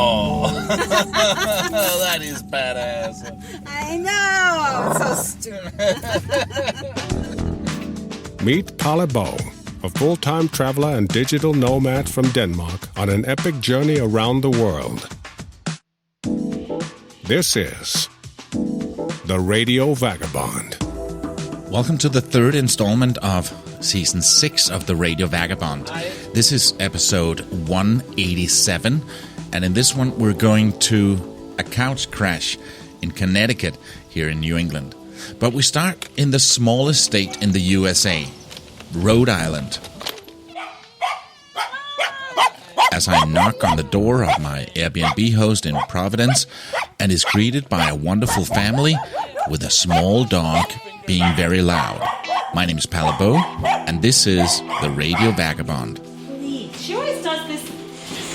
Oh, that is badass. I know. So stupid. Meet Palle Bo, a full-time traveler and digital nomad from Denmark on an epic journey around the world. This is the Radio Vagabond. Welcome to the third installment of Season 6 of the Radio Vagabond. This is episode 187, and in this one we're going to a couch crash in Connecticut here in New England. But we start in the smallest state in the USA, Rhode Island. As I knock on the door of my Airbnb host in Providence and is greeted by a wonderful family with a small dog being very loud. My name is Palle Bo, and this is the Radio Vagabond. She always does this,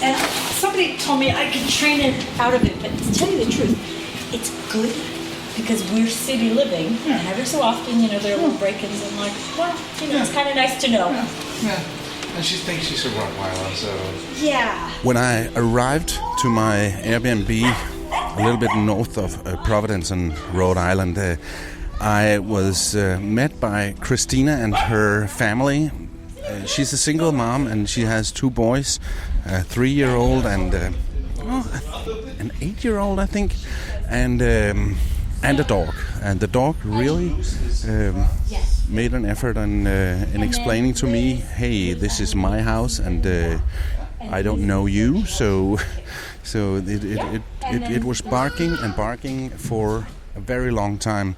and somebody told me I could train it out of it, but to tell you the truth, it's good because we're city living, and every so often, there are little break-ins, and it's kind of nice to know. Yeah. And she thinks she's a Rottweiler, so... Yeah. When I arrived to my Airbnb a little bit north of Providence in Rhode Island, I was met by Christina and her family. She's a single mom, and she has two boys, a 3-year-old and an 8-year-old, I think, and a dog. And the dog really made an effort in explaining to me, hey, this is my house, and I don't know you, so it was barking and barking for a very long time.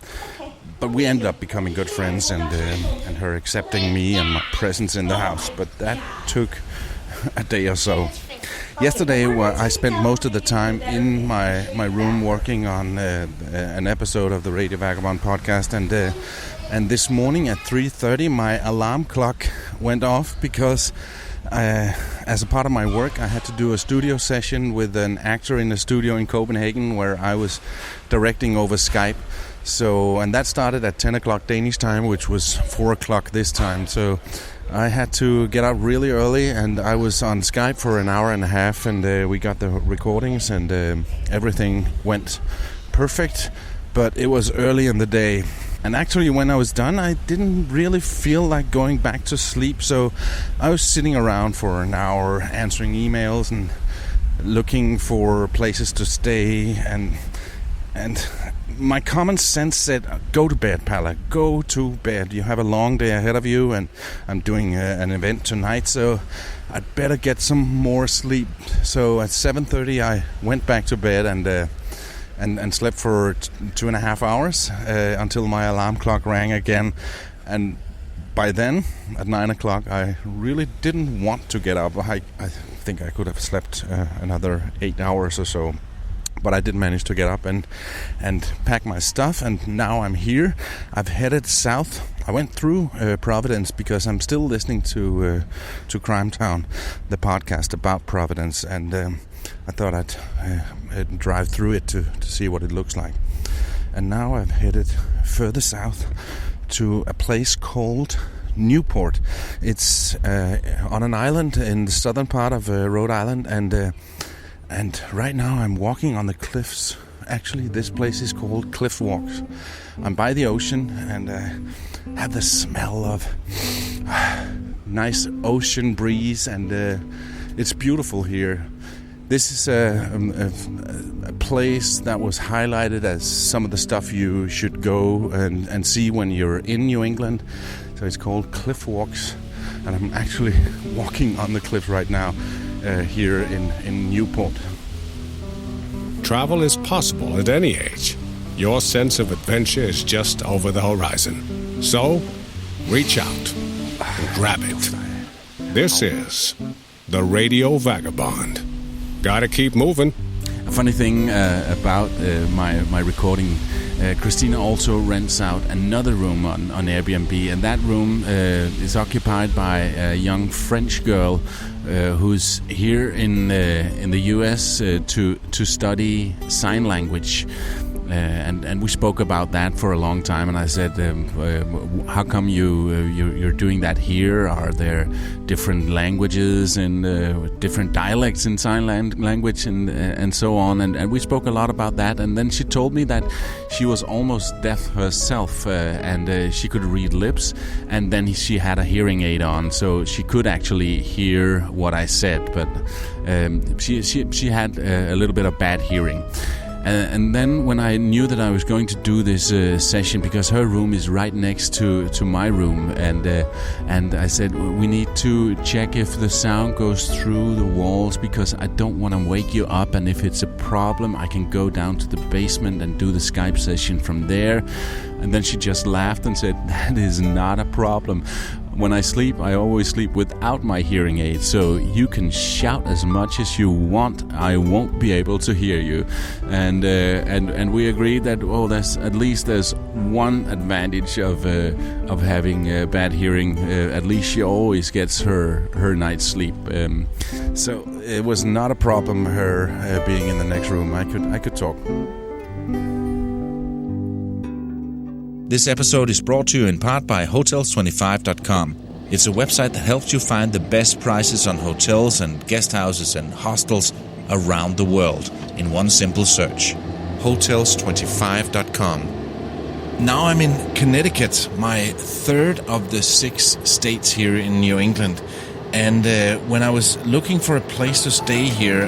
But we ended up becoming good friends, and her accepting me and my presence in the house. But that took a day or so. Yesterday, I spent most of the time in my room working on an episode of the Radio Vagabond podcast, and this morning at 3:30, my alarm clock went off because as a part of my work, I had to do a studio session with an actor in a studio in Copenhagen where I was directing over Skype. So, and that started at 10 o'clock Danish time, which was 4 o'clock this time. So I had to get up really early, and I was on Skype for an hour and a half, and we got the recordings, and everything went perfect. But it was early in the day. And actually, when I was done, I didn't really feel like going back to sleep. So I was sitting around for an hour answering emails and looking for places to stay, and my common sense said, go to bed, Palle, go to bed. You have a long day ahead of you, and I'm doing an event tonight, so I'd better get some more sleep. So at 7:30, I went back to bed and slept for 2.5 hours until my alarm clock rang again. And by then, at 9 o'clock, I really didn't want to get up. I think I could have slept another 8 hours or so. But I did manage to get up and pack my stuff, and now I'm here. I've headed south. I went through Providence because I'm still listening to Crime Town, the podcast about Providence, and I thought I'd drive through it to see what it looks like. And now I've headed further south to a place called Newport. It's on an island in the southern part of Rhode Island, and right now I'm walking on the cliffs. Actually, this place is called Cliff Walks. I'm by the ocean, and have the smell of nice ocean breeze, and it's beautiful here. This is a place that was highlighted as some of the stuff you should go and see when you're in New England. So it's called Cliff Walks, and I'm actually walking on the cliff right now. Here in Newport. Travel is possible at any age. Your sense of adventure is just over the horizon. So, reach out and grab it. This is the Radio Vagabond. Gotta keep moving. A funny thing about my recording, Christina also rents out another room on Airbnb, and that room is occupied by a young French girl who's here in the US to study sign language. And we spoke about that for a long time. And I said, how come you're doing that here? Are there different languages and different dialects in sign language and so on? And we spoke a lot about that. And then she told me that she was almost deaf herself, and she could read lips. And then she had a hearing aid on, so she could actually hear what I said. But she had a little bit of bad hearing. And then when I knew that I was going to do this session, because her room is right next to my room, and I said, we need to check if the sound goes through the walls, because I don't want to wake you up, and if it's a problem, I can go down to the basement and do the Skype session from there. And then she just laughed and said, that is not a problem. When I sleep, I always sleep without my hearing aid, so you can shout as much as you want. I won't be able to hear you. And we agreed that there's one advantage of having bad hearing. At least she always gets her night's sleep. So it was not a problem, her being in the next room. I could talk. This episode is brought to you in part by Hotels25.com. It's a website that helps you find the best prices on hotels and guest houses and hostels around the world in one simple search. Hotels25.com. Now I'm in Connecticut, my third of the 6 states here in New England. And when I was looking for a place to stay here,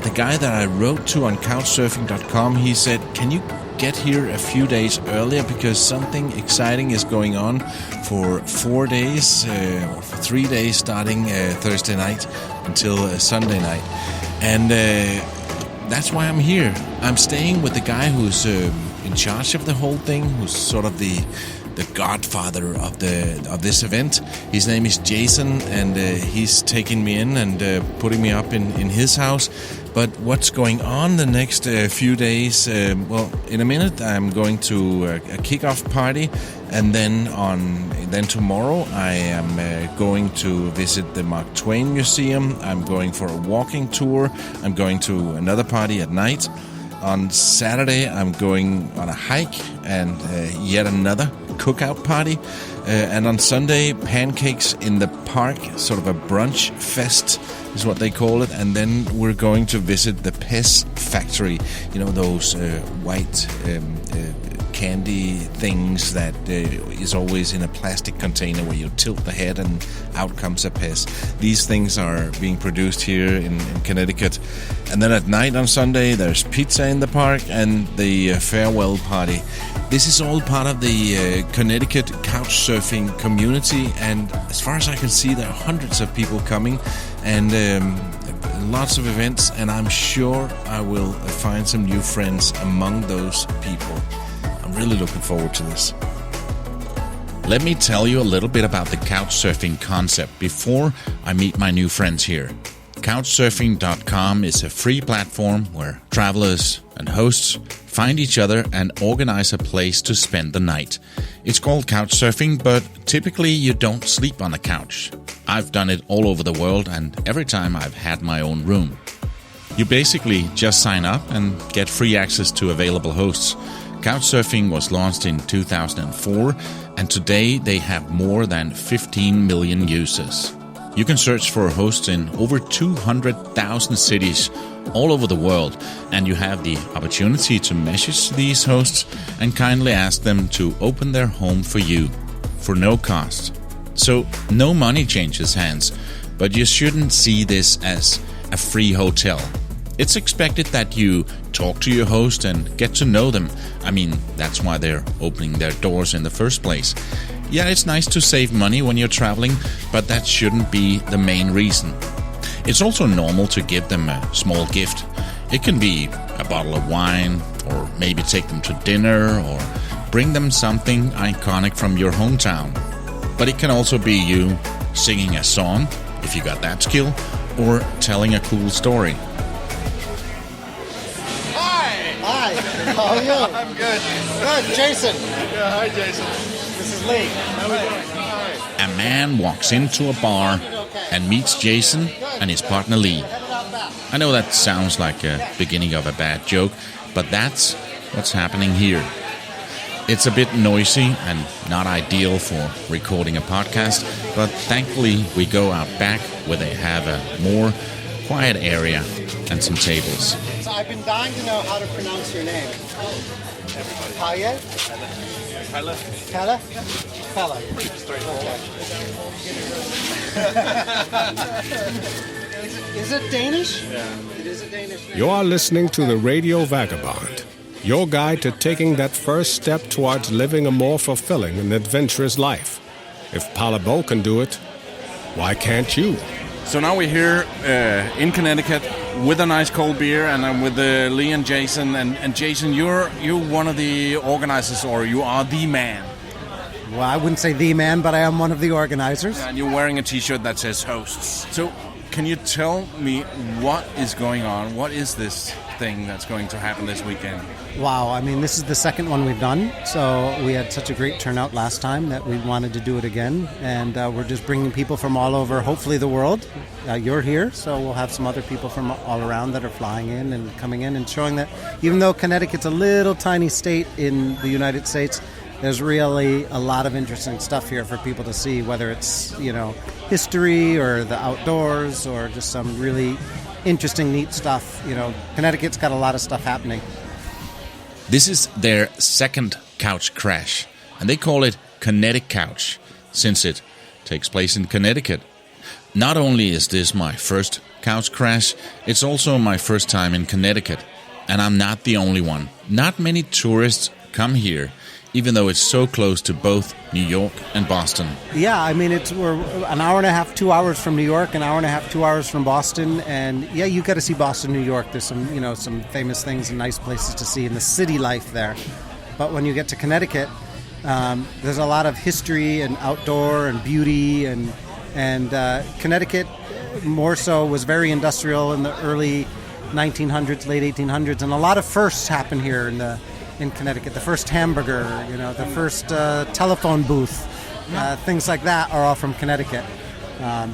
the guy that I wrote to on Couchsurfing.com, he said, can you get here a few days earlier, because something exciting is going on for 4 days, or for 3 days, starting Thursday night until Sunday night. And that's why I'm here. I'm staying with the guy who's in charge of the whole thing, who's sort of the godfather of this event. His name is Jason, and he's taking me in and putting me up in his house. But what's going on the next few days? Well, in a minute I'm going to a kickoff party, and then tomorrow I am going to visit the Mark Twain Museum. I'm going for a walking tour. I'm going to another party at night. On Saturday I'm going on a hike and yet another cookout party. And on Sunday, pancakes in the park, sort of a brunch fest is what they call it. And then we're going to visit the Pez factory, those white candy things that is always in a plastic container where you tilt the head and out comes a Pez. These things are being produced here in Connecticut. And then at night on Sunday, there's pizza in the park and the farewell party. This is all part of the Connecticut Couchsurfing community, and as far as I can see, there are hundreds of people coming and lots of events, and I'm sure I will find some new friends among those people. I'm really looking forward to this. Let me tell you a little bit about the Couchsurfing concept before I meet my new friends here. Couchsurfing.com is a free platform where travelers and hosts find each other and organize a place to spend the night. It's called Couchsurfing, but typically you don't sleep on a couch. I've done it all over the world, and every time I've had my own room. You basically just sign up and get free access to available hosts. Couchsurfing was launched in 2004, and today they have more than 15 million users. You can search for hosts in over 200,000 cities all over the world, and you have the opportunity to message these hosts and kindly ask them to open their home for you, for no cost. So no money changes hands, but you shouldn't see this as a free hotel. It's expected that you talk to your host and get to know them. I mean, that's why they're opening their doors in the first place. Yeah, it's nice to save money when you're traveling, but that shouldn't be the main reason. It's also normal to give them a small gift. It can be a bottle of wine, or maybe take them to dinner, or bring them something iconic from your hometown. But it can also be you singing a song, if you got that skill, or telling a cool story. Hi, how are you? I'm good. Good, Jason. Yeah, hi, Jason. This is Lee. How we doing? Hi. A man walks into a bar and meets Jason and his partner Lee. I know that sounds like a beginning of a bad joke, but that's what's happening here. It's a bit noisy and not ideal for recording a podcast, but thankfully we go out back where they have a more quiet area and some tables. So I've been dying to know how to pronounce your name. Pelle? Pelle? Pelle? Pelle. Is it Danish? Yeah. It is a Danish name. You are listening to the Radio Vagabond, your guide to taking that first step towards living a more fulfilling and adventurous life. If Paula can do it, why can't you? So now we're here in Connecticut with a nice cold beer, and I'm with Lee and Jason. And Jason, you're one of the organizers, or you are the man. Well, I wouldn't say the man, but I am one of the organizers. And you're wearing a T-shirt that says hosts. So can you tell me what is going on? What is this thing that's going to happen this weekend? Wow, I mean, this is the second one we've done, so we had such a great turnout last time that we wanted to do it again, and we're just bringing people from all over, hopefully the world. You're here, so we'll have some other people from all around that are flying in and coming in and showing that even though Connecticut's a little tiny state in the United States, there's really a lot of interesting stuff here for people to see, whether it's, history or the outdoors or just some really interesting, neat stuff. Connecticut's got a lot of stuff happening. This is their second couch crash, and they call it Connecticut Couch, since it takes place in Connecticut. Not only is this my first couch crash, it's also my first time in Connecticut, and I'm not the only one. Not many tourists come here, even though it's so close to both New York and Boston. Yeah, I mean, we're an hour and a half, 2 hours from New York, an hour and a half, 2 hours from Boston, and yeah, you got to see Boston, New York. There's some famous things and nice places to see in the city life there. But when you get to Connecticut, there's a lot of history and outdoor and beauty, and Connecticut more so was very industrial in the early 1900s, late 1800s, and a lot of firsts happen here in Connecticut. The first hamburger, the first telephone booth, things like that are all from Connecticut.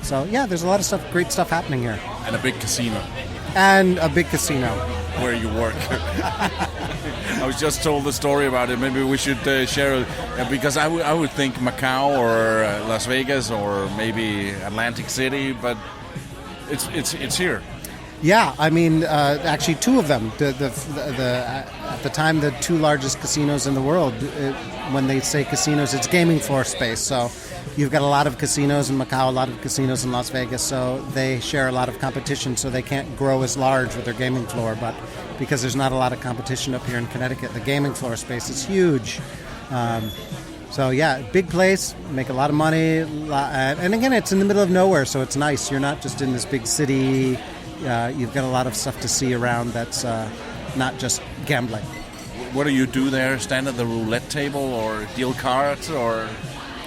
So yeah, there's a lot of great stuff happening here. And a big casino. Where you work. I was just told the story about it. Maybe we should share it, because I would think Macau or Las Vegas or maybe Atlantic City, but it's here. Yeah, I mean, actually, two of them. At the time, the two largest casinos in the world. When they say casinos, it's gaming floor space. So you've got a lot of casinos in Macau, a lot of casinos in Las Vegas. So they share a lot of competition. So they can't grow as large with their gaming floor. But because there's not a lot of competition up here in Connecticut, the gaming floor space is huge. So yeah, big place, make a lot of money, and again, it's in the middle of nowhere, so it's nice. You're not just in this big city. You've got a lot of stuff to see around that's not just gambling. What do you do there? Stand at the roulette table or deal cards or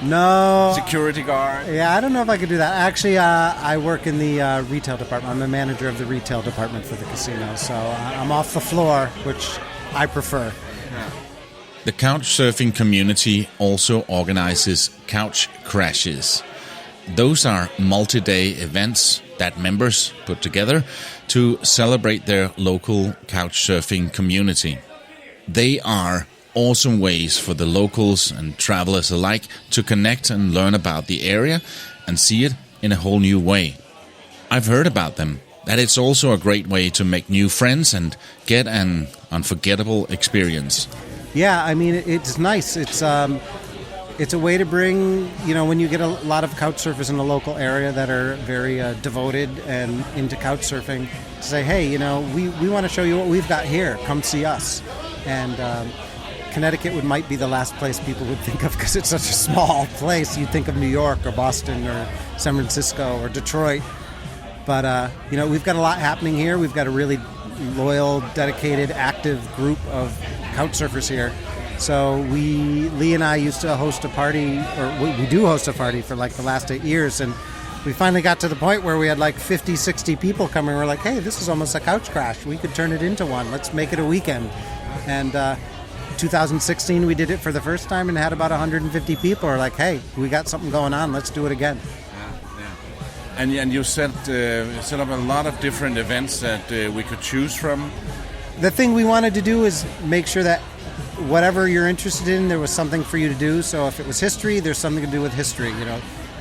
no security guard? Yeah, I don't know if I could do that. Actually, I work in the retail department. I'm the manager of the retail department for the casino, so I'm off the floor, which I prefer. Yeah. The Couchsurfing community also organizes couch crashes. Those are multi-day events that members put together to celebrate their local couchsurfing community. They are awesome ways for the locals and travelers alike to connect and learn about the area and see it in a whole new way. I've heard about them, that it's also a great way to make new friends and get an unforgettable experience. Yeah, I mean, it's nice. It's a way to bring, when you get a lot of couch surfers in the local area that are very devoted and into couch surfing, to say, hey, we want to show you what we've got here. Come see us. And Connecticut might be the last place people would think of because it's such a small place. You'd think of New York or Boston or San Francisco or Detroit. But, we've got a lot happening here. We've got a really loyal, dedicated, active group of couch surfers here. So Lee and I used to host a party, or we do host a party for like the last 8 years, and we finally got to the point where we had like 50, 60 people coming. We're like, hey, this is almost a couch crash. We could turn it into one. Let's make it a weekend. And 2016, we did it for the first time and had about 150 people. We're like, hey, we got something going on. Let's do it again. And you set up a lot of different events that we could choose from. the thing we wanted to do is make sure that whatever you're interested in, there was something for you to do. So if it was history, there's something to do with history.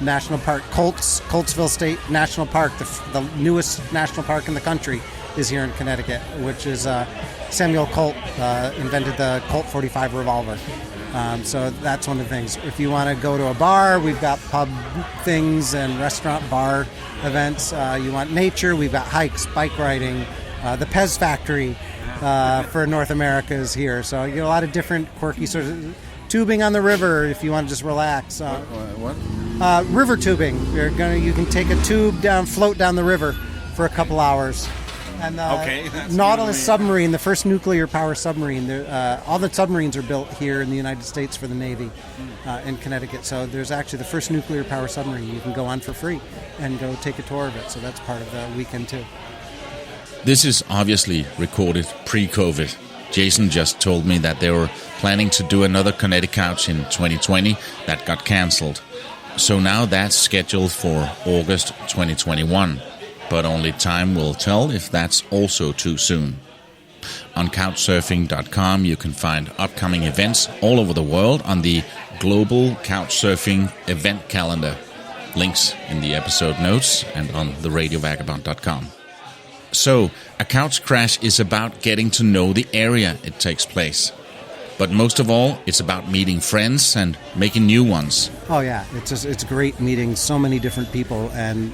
National Park, Coltsville State National Park, the newest national park in the country, is here in Connecticut, which is Samuel Colt invented the Colt 45 revolver. So that's one of the things. If you want to go to a bar, we've got pub things and restaurant bar events. You want nature, we've got hikes, bike riding. The Pez factory for North America is here. So you get a lot of different quirky sort of tubing on the river if you want to just relax. What? River tubing. You can take a tube down, float down the river for a couple hours. And Nautilus submarine, the first nuclear power submarine. All the submarines are built here in the United States for the Navy in Connecticut. So there's actually the first nuclear power submarine you can go on for free and go take a tour of it. So that's part of the weekend too. This is obviously recorded pre-COVID. Jason just told me that they were planning to do another Connecticut Couch in 2020 that got cancelled. So now that's scheduled for August 2021. But only time will tell if that's also too soon. On Couchsurfing.com you can find upcoming events all over the world on the Global Couchsurfing event calendar. Links in the episode notes and on the RadioVagabond.com. So, a couch crash is about getting to know the area it takes place. But most of all, it's about meeting friends and making new ones. Oh yeah, it's great meeting so many different people. And,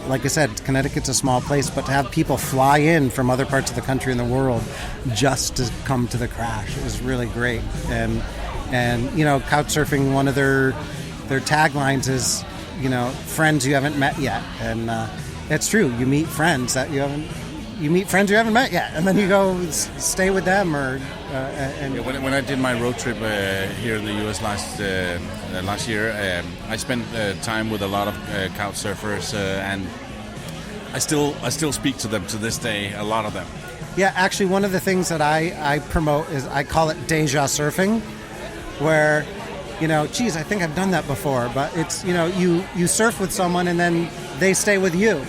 like I said, Connecticut's a small place, but to have people fly in from other parts of the country and the world just to come to the crash is really great. And Couchsurfing, one of their taglines is, friends you haven't met yet. And it's true. You meet friends that you haven't met yet, and then you go stay with them. When I did my road trip here in the U.S. last year, I spent time with a lot of couch surfers, and I still speak to them to this day. A lot of them. Yeah, actually, one of the things that I promote is I call it Deja Surfing, where I think I've done that before, but it's you surf with someone and then they stay with you,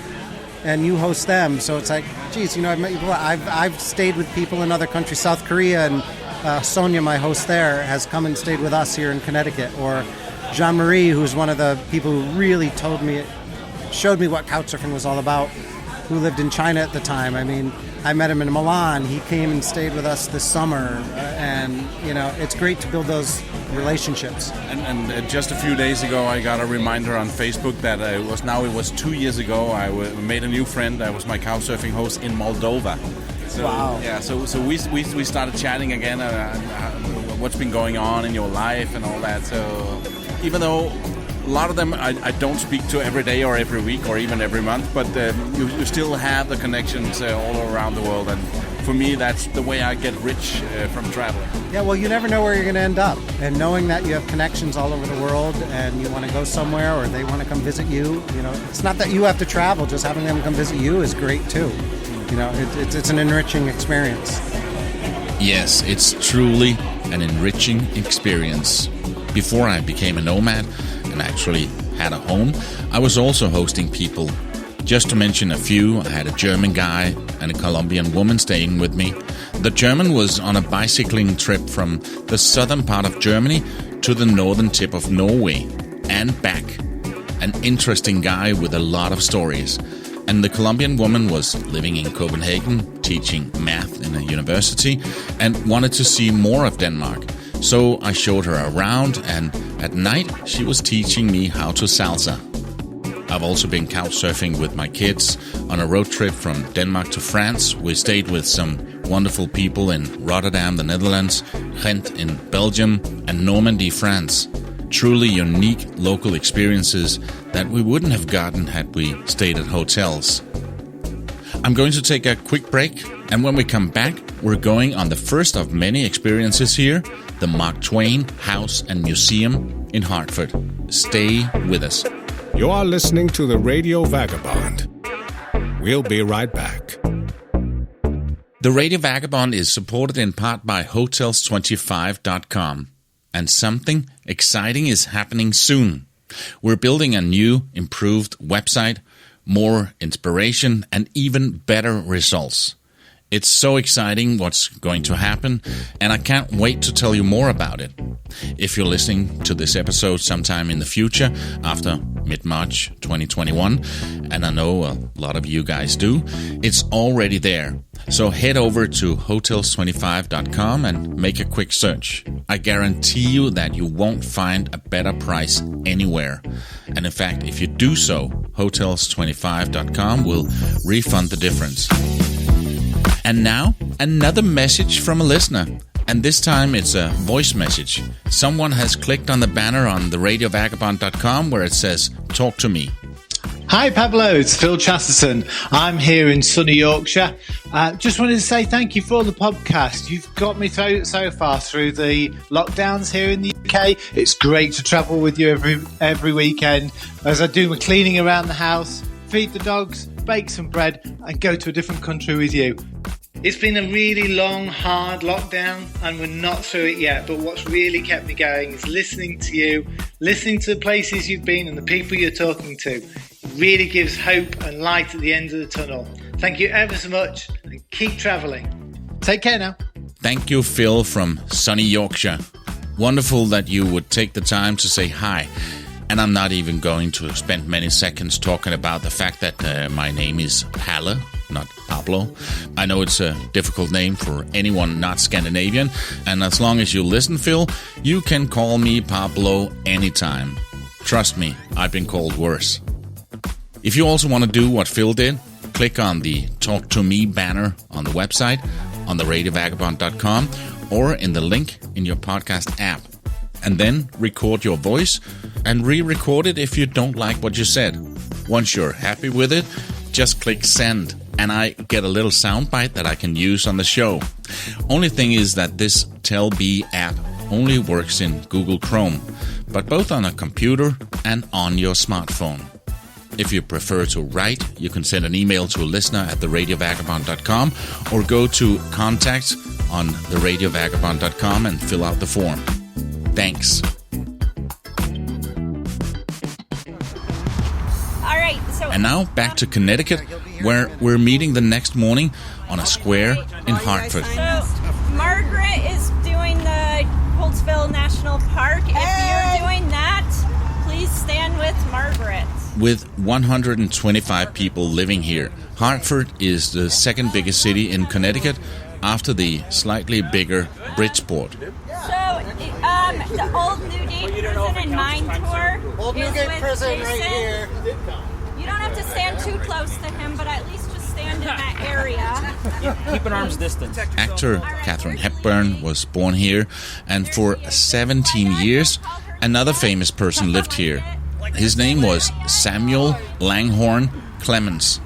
and you host them. So it's like, I've met you before. I've stayed with people in other countries, South Korea, and Sonia, my host there, has come and stayed with us here in Connecticut. Or Jean-Marie, who's one of the people who really showed me what couchsurfing was all about, who lived in China at the time. I mean, I met him in Milan. He came and stayed with us this summer, and it's great to build those relationships. And just a few days ago, I got a reminder on Facebook that it was 2 years ago. I made a new friend. I was my couchsurfing host in Moldova. So, wow. Yeah. So we started chatting again. What's been going on in your life and all that. So even though a lot of them I don't speak to every day or every week or even every month, but you still have the connections all around the world, and for me that's the way I get rich from traveling. Yeah, well, you never know where you're going to end up, and knowing that you have connections all over the world and you want to go somewhere or they want to come visit you, it's not that you have to travel, just having them come visit you is great too. It's an enriching experience. Yes, it's truly an enriching experience. Before I became a nomad and actually had a home, I was also hosting people. Just to mention a few, I had a German guy and a Colombian woman staying with me. The German was on a bicycling trip from the southern part of Germany to the northern tip of Norway and back. An interesting guy with a lot of stories. And the Colombian woman was living in Copenhagen, teaching math in a university, and wanted to see more of Denmark. So I showed her around, and at night she was teaching me how to salsa. I've also been couchsurfing with my kids on a road trip from Denmark to France. We stayed with some wonderful people in Rotterdam, the Netherlands, Ghent in Belgium, and Normandy, France. Truly unique local experiences that we wouldn't have gotten had we stayed at hotels. I'm going to take a quick break, and when we come back, we're going on the first of many experiences here, the Mark Twain House and Museum in Hartford. Stay with us. You are listening to the Radio Vagabond. We'll be right back. The Radio Vagabond is supported in part by Hotels25.com. And something exciting is happening soon. We're building a new, improved website, more inspiration, and even better results. It's so exciting what's going to happen, and I can't wait to tell you more about it. If you're listening to this episode sometime in the future, after mid-March 2021, and I know a lot of you guys do, it's already there. So head over to hotels25.com and make a quick search. I guarantee you that you won't find a better price anywhere. And in fact, if you do so, hotels25.com will refund the difference. And now, another message from a listener. And this time it's a voice message. Someone has clicked on the banner on the radiovagabond.com where it says, "Talk to me." Hi Pablo, it's Phil Chesterton. I'm here in sunny Yorkshire. Just wanted to say thank you for the podcast. You've got me through so far through the lockdowns here in the UK. It's great to travel with you every weekend as I do my cleaning around the house, feed the dogs, bake some bread and go to a different country with you. It's been a really long, hard lockdown and we're not through it yet, but what's really kept me going is listening to you, listening to the places you've been and the people you're talking to. It really gives hope and light at the end of the tunnel. Thank you ever so much and keep travelling. Take care now. Thank you, Phil from sunny Yorkshire. Wonderful that you would take the time to say hi. And I'm not even going to spend many seconds talking about the fact that my name is Palle, not Pablo. I know it's a difficult name for anyone not Scandinavian, and as long as you listen, Phil, you can call me Pablo anytime. Trust me, I've been called worse. If you also want to do what Phil did, click on the Talk to Me banner on the website, on the radiovagabond.com, or in the link in your podcast app. And then record your voice and re-record it if you don't like what you said. Once you're happy with it, just click send and I get a little soundbite that I can use on the show. Only thing is that this Tell-B app only works in Google Chrome, but both on a computer and on your smartphone. If you prefer to write, you can send an email to a listener at theradiovagabond.com or go to contact on theradiovagabond.com and fill out the form. Thanks. All right, so And now back to Connecticut, where we're meeting the next morning on a square in Hartford. So Margaret is doing the Holtzville National Park. If you're doing that, please stand with Margaret. With 125 people living here, Hartford is the second biggest city in Connecticut after the slightly bigger Bridgeport. So, the Old Newgate Prison and Mine Tour is with Jason. Right here. You don't have to stand too close to him, but at least just stand in that area. Keep an arm's distance. Actor Katharine Hepburn was born here, and for 17 years, another famous person lived here. His name was Samuel Langhorne Clemens,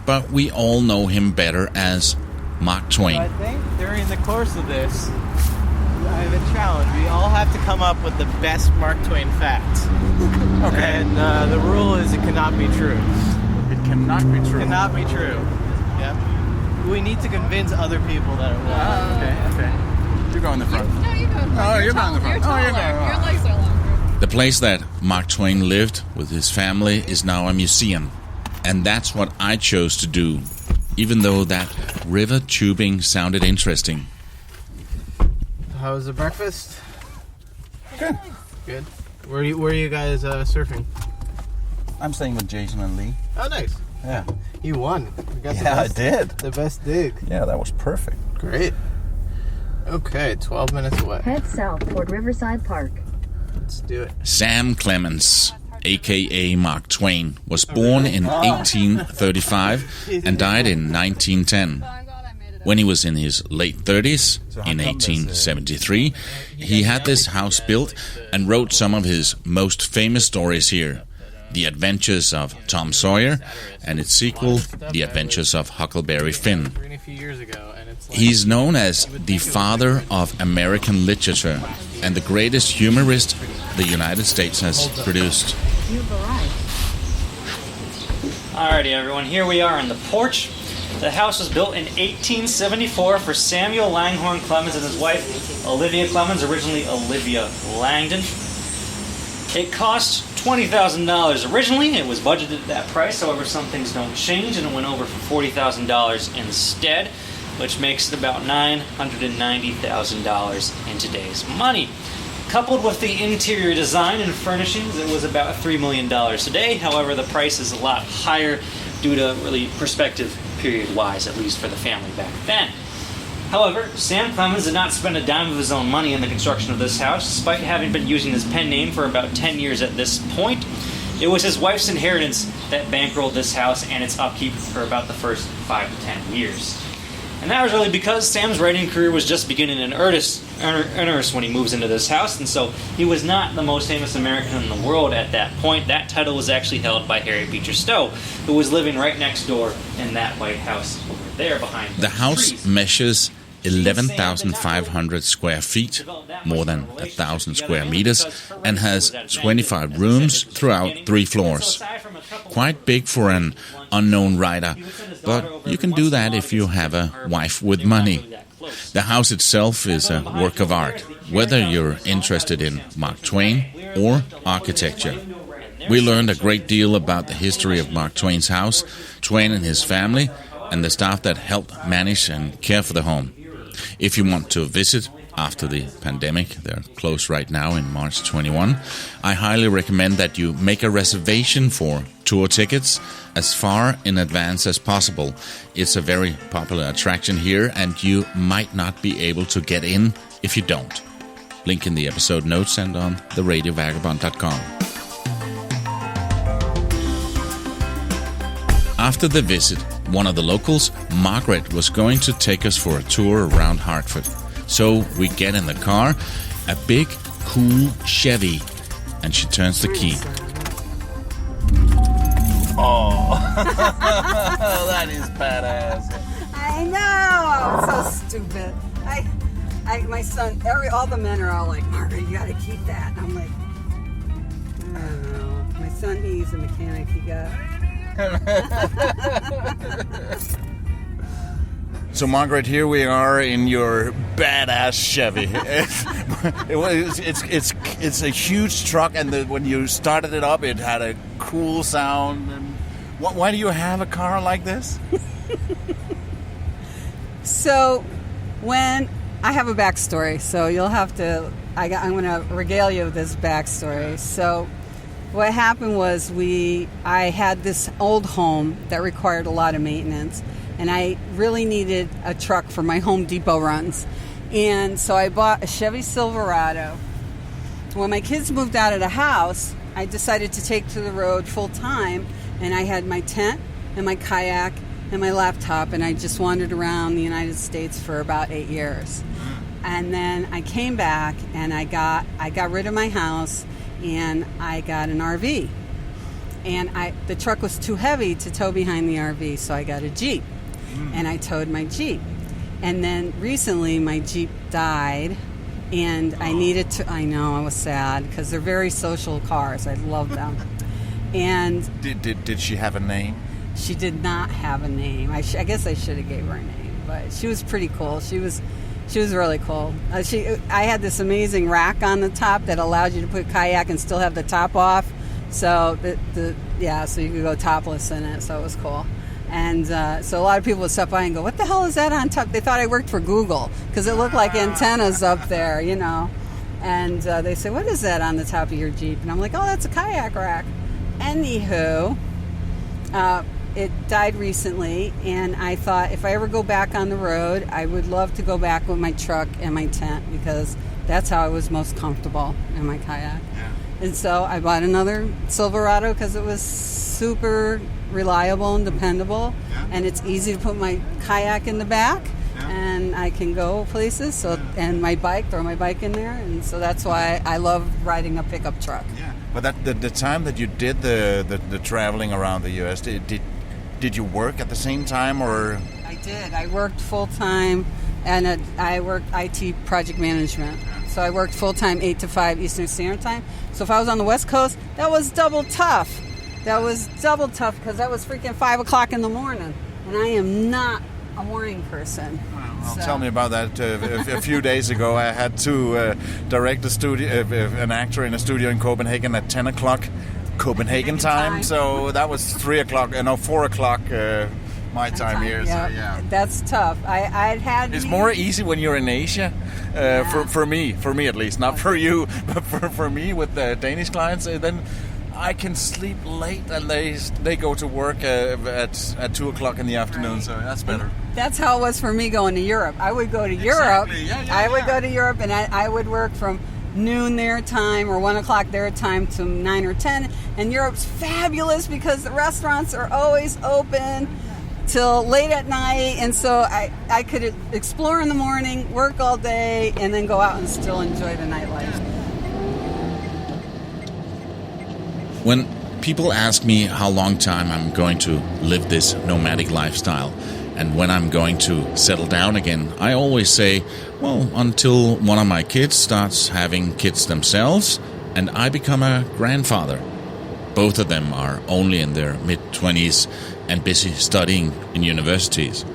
but we all know him better as Mark Twain. I think during the course of this, I have a challenge. We all have to come up with the best Mark Twain facts. Okay. And the rule is it cannot be true. It cannot be true. It cannot be true. Yep. We need to convince other people that it will. Okay. You go in the front. No, you go. Oh, you're going in the front. You're taller. Your legs are longer. The place that Mark Twain lived with his family is now a museum. And that's what I chose to do, even though that river tubing sounded interesting. How was the breakfast? Good. Good. Where are you guys surfing? I'm staying with Jason and Lee. Oh, nice. Yeah. You won. I did. The best dig. Yeah, that was perfect. Great. Okay, 12 minutes away. Head south toward Riverside Park. Let's do it. Sam Clemens, a.k.a. Mark Twain, was born in 1835 and died in 1910. When he was in his late 30s, in 1873, he had this house built and wrote some of his most famous stories here. The Adventures of Tom Sawyer and its sequel, The Adventures of Huckleberry Finn. He's known as the father of American literature and the greatest humorist the United States has produced. Alrighty everyone, here we are on the porch. The house was built in 1874 for Samuel Langhorne Clemens and his wife Olivia Clemens, originally Olivia Langdon. It cost $20,000 originally. It was budgeted at that price, however some things don't change and it went over for $40,000 instead. which makes it about $990,000 in today's money. Coupled with the interior design and furnishings, it was about $3 million today. However, the price is a lot higher due to really perspective period-wise, at least for the family back then. However, Sam Clemens did not spend a dime of his own money in the construction of this house, despite having been using his pen name for about 10 years at this point. It was his wife's inheritance that bankrolled this house and its upkeep for about the first 5 to 10 years. And that was really because Sam's writing career was just beginning in earnest when he moves into this house, and so he was not the most famous American in the world at that point. That title was actually held by Harry Beecher Stowe, who was living right next door in that White House over there behind the house trees. Measures 11,500 square feet, more than 1,000 square meters, and has 25 rooms throughout 3 floors. Quite big for an unknown writer, but you can do that if you have a wife with money. The house itself is a work of art, whether you're interested in Mark Twain or architecture. We learned a great deal about the history of Mark Twain's house, Twain and his family, and the staff that helped manage and care for the home. If you want to visit after the pandemic, they're closed right now in March 21, I highly recommend that you make a reservation for tour tickets as far in advance as possible. It's a very popular attraction here, and you might not be able to get in if you don't. Link in the episode notes and on theradiovagabond.com. After the visit, one of the locals, Margaret, was going to take us for a tour around Hartford. So we get in the car, a big, cool Chevy, and she turns the key. Oh, that is badass. I know. So stupid. My son, all the men are all like, Margaret, you gotta keep that. And I'm like, I don't know. My son, he's a mechanic. He got. So, Margaret, here we are in your badass Chevy. It's a huge truck, and when you started it up, it had a cool sound. And why do you have a car like this? So, when I have a backstory, so you'll have to. I'm going to regale you with this backstory. So, what happened was I had this old home that required a lot of maintenance. And I really needed a truck for my Home Depot runs. And so I bought a Chevy Silverado. When my kids moved out of the house, I decided to take to the road full time. And I had my tent and my kayak and my laptop. And I just wandered around the United States for about 8 years. And then I came back and I got rid of my house and I got an RV. And the truck was too heavy to tow behind the RV, so I got a Jeep. And I towed my Jeep. And then recently my Jeep died, and I needed to, I know, I was sad, because they're very social cars. I love them. And Did she have a name? She did not have a name. I guess I should have gave her a name, but she was pretty cool. She was really cool. I had this amazing rack on the top that allowed you to put kayak and still have the top off. So so you could go topless in it. So it was cool. And so a lot of people would stop by and go, "What the hell is that on top?" They thought I worked for Google because it looked like antennas up there, you know. And they say, "What is that on the top of your Jeep?" And I'm like, "Oh, that's a kayak rack." Anywho, it died recently, and I thought if I ever go back on the road, I would love to go back with my truck and my tent because that's how I was most comfortable in my kayak. Yeah. And so I bought another Silverado because it was super reliable and dependable, and it's easy to put my kayak in the back, and I can go places. So and my bike, throw my bike in there, and so that's why I love riding a pickup truck. Yeah. But the time that you did the traveling around the U.S., did you work at the same time, or? I did. I worked full time, and I worked IT project management. So I worked full time 8 to 5 Eastern Standard Time. So if I was on the West Coast, that was double tough. That was double tough because that was freaking 5 o'clock in the morning, and I am not a morning person. Well, tell me about that. A few days ago, I had to direct an actor in a studio in Copenhagen at 10 o'clock Copenhagen time. So that was 4 o'clock my time here. So yeah, that's tough. I'd had. It's more easy when you're in Asia. For me at least, not for you, but for me with the Danish clients. Then I can sleep late, and they go to work at 2:00 in the afternoon. Right. So that's better. That's how it was for me going to Europe. I would go to Europe. I would go to Europe, and I would work from noon their time or 1:00 their time to 9 or 10. And Europe's fabulous because the restaurants are always open till late at night, and so I could explore in the morning, work all day, and then go out and still enjoy the nightlife. When people ask me how long time I'm going to live this nomadic lifestyle and when I'm going to settle down again, I always say, well, until one of my kids starts having kids themselves and I become a grandfather. Both of them are only in their mid-20s and busy studying in universities.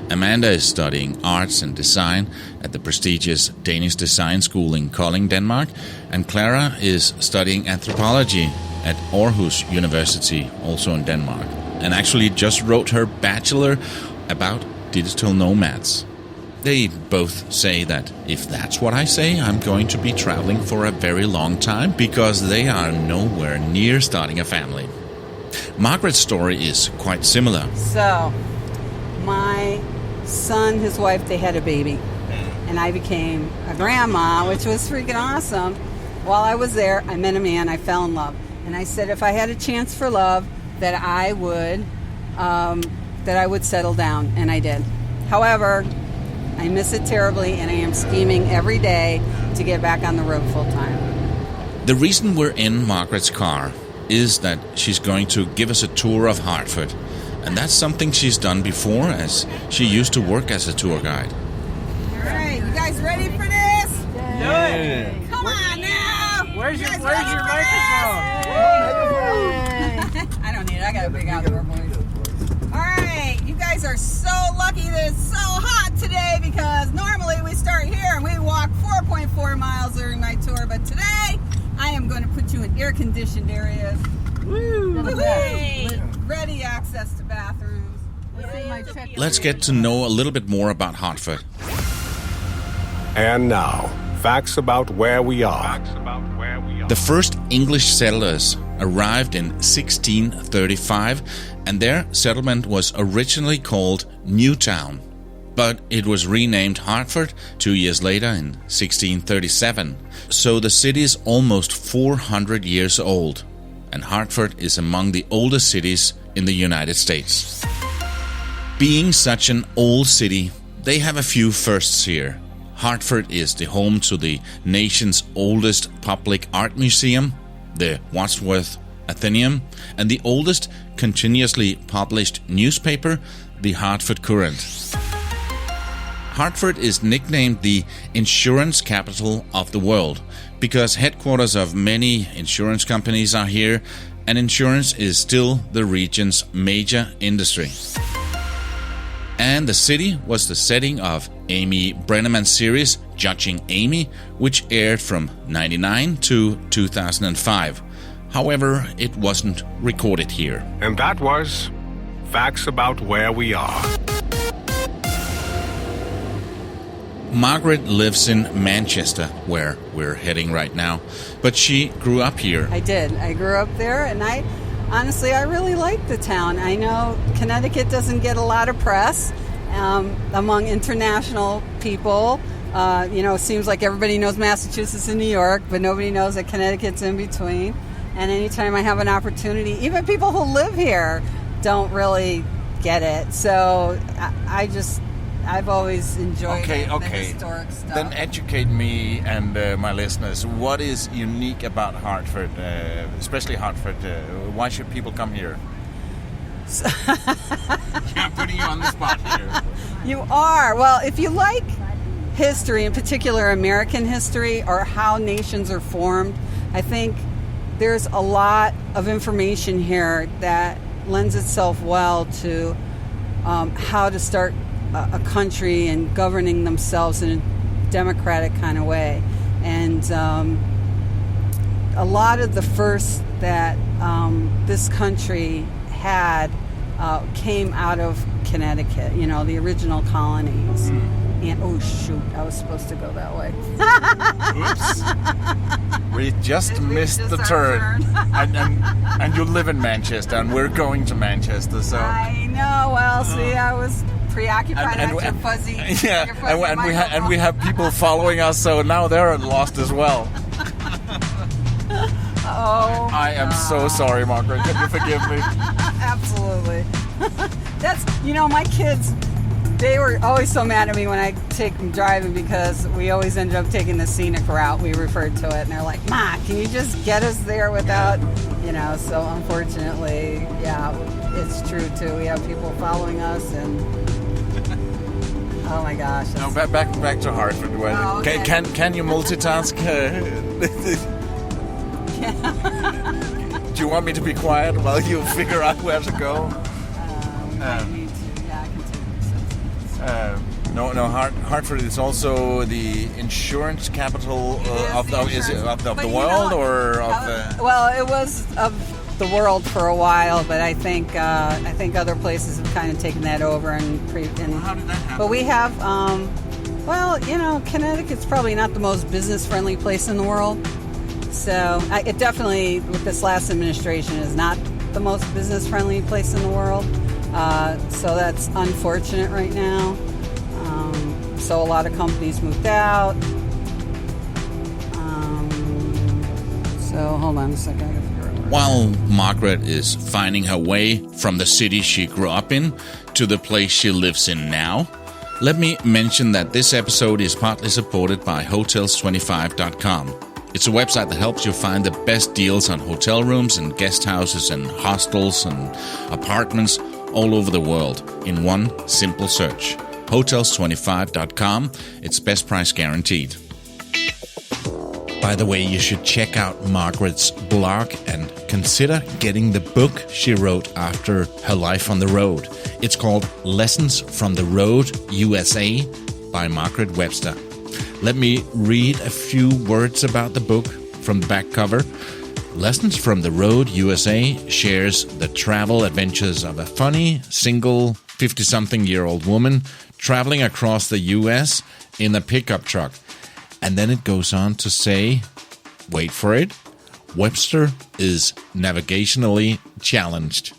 Amanda is studying arts and design at the prestigious Danish design school in Kolding, Denmark, and Clara is studying anthropology at Aarhus University, also in Denmark, and actually just wrote her bachelor about digital nomads. They both say that if that's what I say, I'm going to be traveling for a very long time because they are nowhere near starting a family. Margaret's story is quite similar. So, my son, his wife, they had a baby, and I became a grandma, which was freaking awesome. While I was there, I met a man, I fell in love. And I said if I had a chance for love, that I would settle down, and I did. However, I miss it terribly, and I am scheming every day to get back on the road full time. The reason we're in Margaret's car is that she's going to give us a tour of Hartford, and that's something she's done before, as she used to work as a tour guide. All right, you guys ready for this? Do it! Come on now! Where's your microphone? I don't need it. I got a big outdoor voice. All right, you guys are so lucky that it's so hot today because normally we start here and we walk 4.4 miles during my tour, but today I am going to put you in air-conditioned areas. Woo! Ready access to bathrooms. Let's get to know a little bit more about Hartford. And now, facts about where we are. The first English settlers arrived in 1635, and their settlement was originally called Newtown, but it was renamed Hartford 2 years later in 1637. So the city is almost 400 years old, and Hartford is among the oldest cities in the United States. Being such an old city, they have a few firsts here. Hartford is the home to the nation's oldest public art museum, the Wadsworth Atheneum, and the oldest continuously published newspaper, the Hartford Courant. Hartford is nicknamed the insurance capital of the world because headquarters of many insurance companies are here, and insurance is still the region's major industry. And the city was the setting of Amy Brenneman's series Judging Amy, which aired from 1999 to 2005. However, it wasn't recorded here. And that was facts about where we are. Margaret lives in Manchester, where we're heading right now, but she grew up here. I did. I grew up there, and honestly, I really like the town. I know Connecticut doesn't get a lot of press among international people. It seems like everybody knows Massachusetts and New York, but nobody knows that Connecticut's in between. And anytime I have an opportunity, even people who live here don't really get it. So I've always enjoyed the historic stuff. Then educate me and my listeners. What is unique about Hartford, especially Hartford? Why should people come here? I'm putting you on the spot here. You are. Well, if you like history, in particular American history, or how nations are formed, I think there's a lot of information here that lends itself well to how to start a country and governing themselves in a democratic kind of way. And a lot of the firsts that this country had came out of Connecticut, the original colonies. And oh shoot, I was supposed to go that way. Oops. We just missed the turn. And you live in Manchester, and we're going to Manchester, so... I know, well, see, I was preoccupied with your fuzzy... Yeah, your fuzzy and we have people following us, so now they're lost as well. Oh, I am so sorry, Margaret. Can you forgive me? Absolutely. That's, my kids... They were always so mad at me when I take them driving because we always ended up taking the scenic route. We referred to it, and they're like, "Ma, can you just get us there without, So unfortunately, yeah, it's true too. We have people following us, and oh my gosh. No, back to Hartford. Oh, okay. Can you multitask? Do you want me to be quiet while you figure out where to go? No. Hartford is also the insurance capital of the world, or of the. Well, it was of the world for a while, but I think other places have kind of taken that over and how did that happen? But we have, Connecticut's probably not the most business-friendly place in the world. So it definitely, with this last administration, is not the most business-friendly place in the world. So that's unfortunate right now. So a lot of companies moved out. So hold on a second. While Margaret is finding her way from the city she grew up in to the place she lives in now, let me mention that this episode is partly supported by Hotels25.com. It's a website that helps you find the best deals on hotel rooms and guest houses and hostels and apartments all over the world in one simple search. Hotels25.com. It's best price guaranteed. By the way, you should check out Margaret's blog and consider getting the book she wrote after her life on the road. It's called Lessons from the Road, USA by Margaret Webster. Let me read a few words about the book from the back cover. Lessons from the Road, USA shares the travel adventures of a funny, single, 50-something-year-old woman traveling across the U.S. in a pickup truck. And then it goes on to say, wait for it, Webster is navigationally challenged.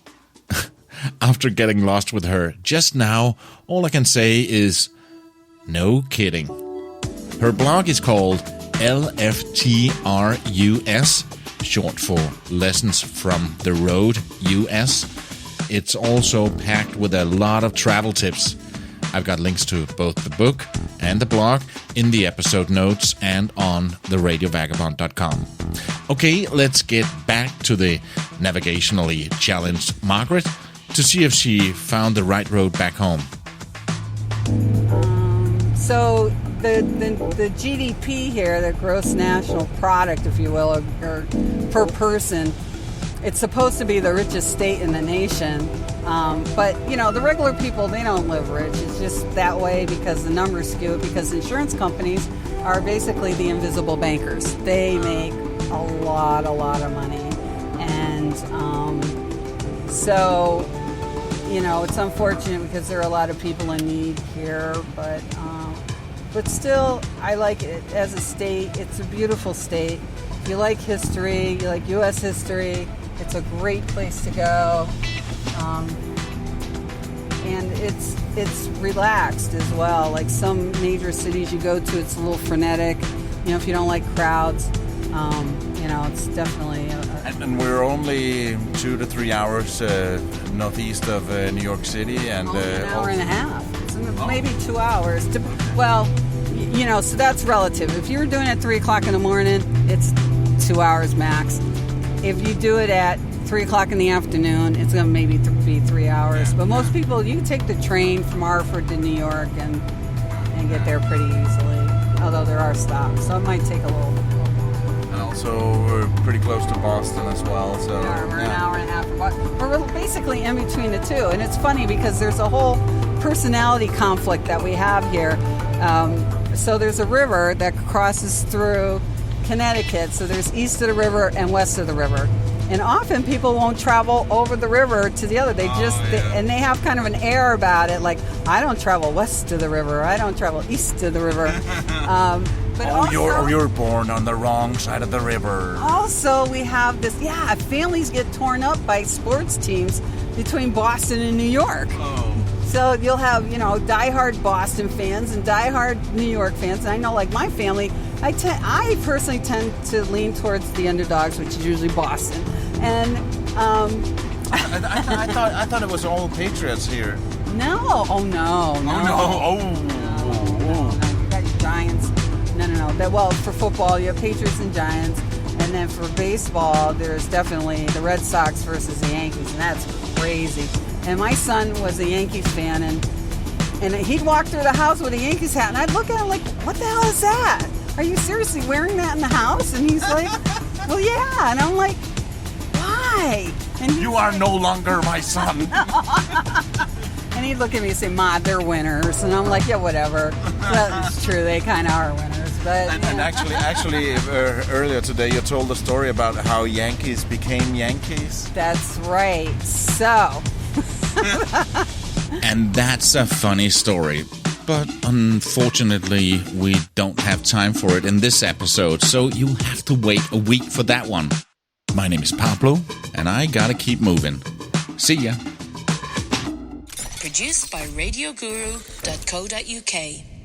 After getting lost with her just now, all I can say is, no kidding. Her blog is called LFTRUS, short for Lessons from the Road US. It's also packed with a lot of travel tips. I've got links to both the book and the blog in the episode notes and on the radiovagabond.com. Okay, let's get back to the navigationally challenged Margaret to see if she found the right road back home. So the GDP here, the gross national product, if you will, or per person, it's supposed to be the richest state in the nation. But, the regular people, they don't live rich. It's just that way because the numbers skew, because insurance companies are basically the invisible bankers. They make a lot of money. And so, it's unfortunate because there are a lot of people in need here. But still, I like it as a state. It's a beautiful state. If you like history, you like U.S. history, it's a great place to go. And it's relaxed as well. Like some major cities you go to, it's a little frenetic. If you don't like crowds, it's definitely. And we're only 2 to 3 hours northeast of New York City, and only an hour and a half. It's maybe 2 hours. So that's relative. If you're doing it at 3 o'clock in the morning, it's 2 hours max. If you do it at 3 o'clock in the afternoon, it's going to maybe be 3 hours. But most people, you can take the train from Hartford to New York and get there pretty easily. Although there are stops, so it might take a little. And also, we're pretty close to Boston as well. So we're an hour and a half from Boston. We're basically in between the two, and it's funny because there's a whole personality conflict that we have here. So there's a river that crosses through Connecticut. So there's east of the river and west of the river. And often people won't travel over the river to the other. They and they have kind of an air about it, like, I don't travel west to the river, I don't travel east to the river. But you're born on the wrong side of the river. Also, we have this, families get torn up by sports teams between Boston and New York. Oh. So you'll have, diehard Boston fans and diehard New York fans. And I know, like my family, I personally tend to lean towards the underdogs, which is usually Boston. And I thought it was all Patriots here. No. Oh, no. You got your Giants. No. Well, for football, you have Patriots and Giants. And then for baseball, there's definitely the Red Sox versus the Yankees. And that's crazy. And my son was a Yankees fan. And he'd walk through the house with a Yankees hat. And I'd look at him like, what the hell is that? Are you seriously wearing that in the house? And he's like, well, yeah. And I'm like, why? And you are no longer my son. And he'd look at me and say, Ma, they're winners. And I'm like, yeah, whatever. That's true. They kind of are winners. But and actually, earlier today you told the story about how Yankees became Yankees. That's right. So. And that's a funny story. But unfortunately, we don't have time for it in this episode, so you'll have to wait a week for that one. My name is Pablo, and I gotta keep moving. See ya. Produced by radioguru.co.uk.